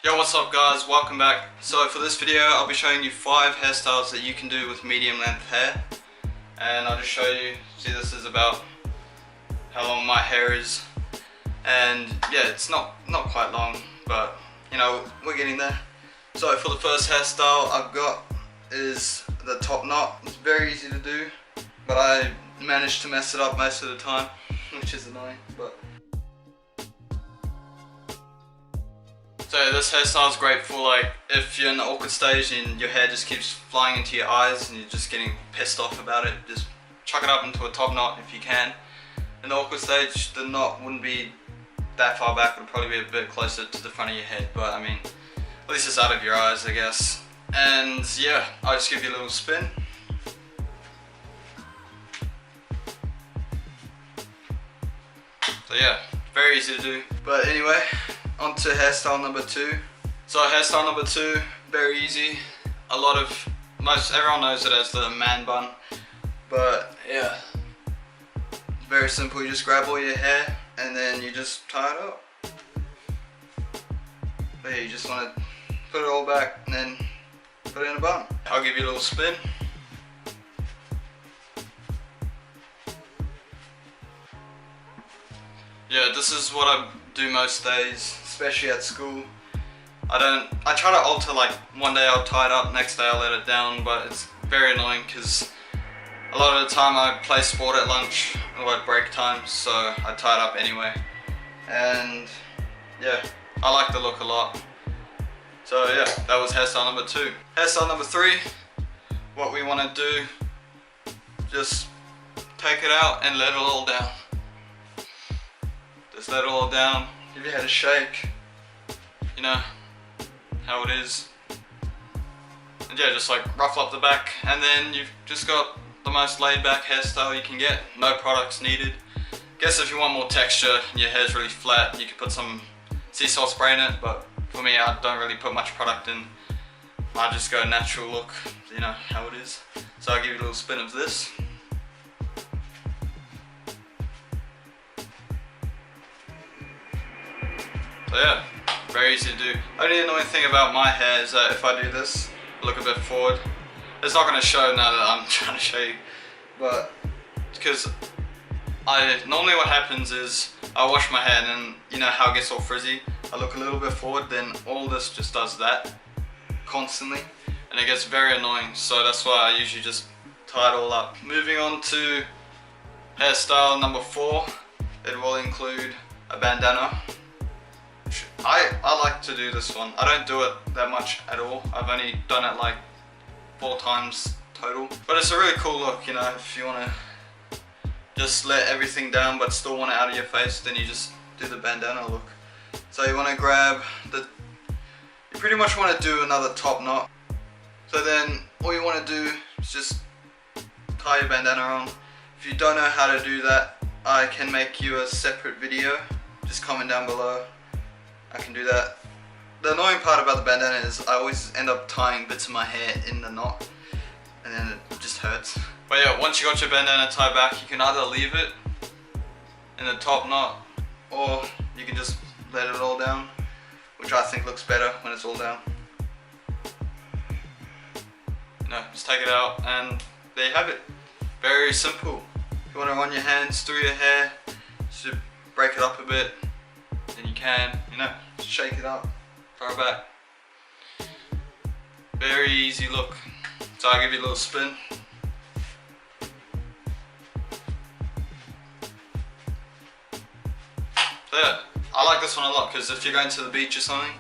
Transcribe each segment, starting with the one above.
Yo, what's up guys, welcome back. So for this video I'll be showing you 5 hairstyles that you can do with medium length hair, and I'll just show you. See, this is about how long my hair is, and yeah, it's not quite long, but you know, we're getting there. So for the first hairstyle I've got is the top knot. It's very easy to do, but I manage to mess it up most of the time, which is annoying. But so this hairstyle is great for, like, if you're in the awkward stage and your hair just keeps flying into your eyes and you're just getting pissed off about it. Just chuck it up into a top knot if you can. In the awkward stage, the knot wouldn't be that far back, it would probably be a bit closer to the front of your head, but I mean, at least it's out of your eyes, I guess. And yeah, I'll just give you a little spin. So yeah, very easy to do. But anyway, on to hairstyle number 2. So hairstyle number 2, very easy. Everyone knows it as the man bun, but yeah, it's very simple. You just grab all your hair and then you just tie it up. But yeah, you just want to put it all back and then put it in a bun. I'll give you a little spin. Yeah, this is what I do most days, especially at school. I try to alter, like, one day I'll tie it up, next day I'll let it down, but it's very annoying because a lot of the time I play sport at lunch or at break time, so I tie it up anyway. And yeah, I like the look a lot. So yeah, that was hairstyle number 2. Hairstyle number 3, what we want to do, just take it out and let it all down. Just let it all down, give your head a shake, you know how it is. And yeah, just like ruffle up the back, and then you've just got the most laid back hairstyle you can get. No products needed. Guess if you want more texture and your hair's really flat, you could put some sea salt spray in it, but for me, I don't really put much product in. I just go natural look, you know how it is. So I'll give you a little spin of this. So yeah, very easy to do. Only annoying thing about my hair is that if I do this, look a bit forward, it's not going to show now that I'm trying to show you, but because normally what happens is I wash my hair and then, you know how it gets all frizzy, I look a little bit forward, then all this just does that constantly and it gets very annoying, so that's why I usually just tie it all up. Moving on to hairstyle number 4, it will include a bandana. I like to do this one. I don't do it that much at all. I've only done it like 4 times total. But it's a really cool look, you know, if you want to just let everything down but still want it out of your face, then you just do the bandana look. So you want to grab you pretty much want to do another top knot. So then all you want to do is just tie your bandana on. If you don't know how to do that, I can make you a separate video. Just comment down below. I can do that. The annoying part about the bandana is I always end up tying bits of my hair in the knot and then it just hurts. But yeah, once you got your bandana tied back, you can either leave it in the top knot or you can just let it all down, which I think looks better when it's all down. No, just take it out and there you have it. Very simple. If you want to run your hands through your hair, just break it up a bit, then you can, you know, shake it up, throw it back. Very easy look. So I'll give you a little spin. So yeah, I like this one a lot because if you're going to the beach or something,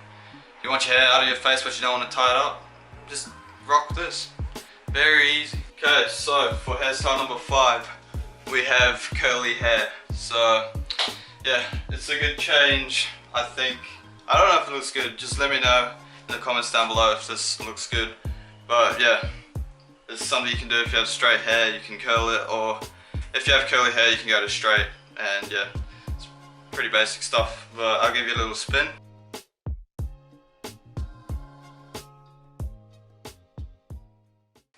you want your hair out of your face but you don't want to tie it up, just rock this. Very easy. Okay, so for hairstyle number 5, we have curly hair. So yeah, it's a good change, I think. I don't know if it looks good, just let me know in the comments down below if this looks good. But yeah, it's something you can do if you have straight hair, you can curl it, or if you have curly hair, you can go to straight, and yeah, it's pretty basic stuff, but I'll give you a little spin.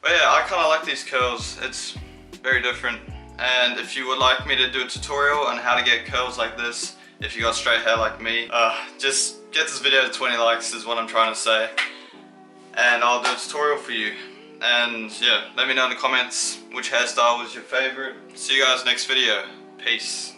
But yeah, I kind of like these curls, it's very different. And if you would like me to do a tutorial on how to get curls like this, if you got straight hair like me, just get this video to 20 likes is what I'm trying to say. And I'll do a tutorial for you. And yeah, let me know in the comments which hairstyle was your favorite. See you guys next video. Peace.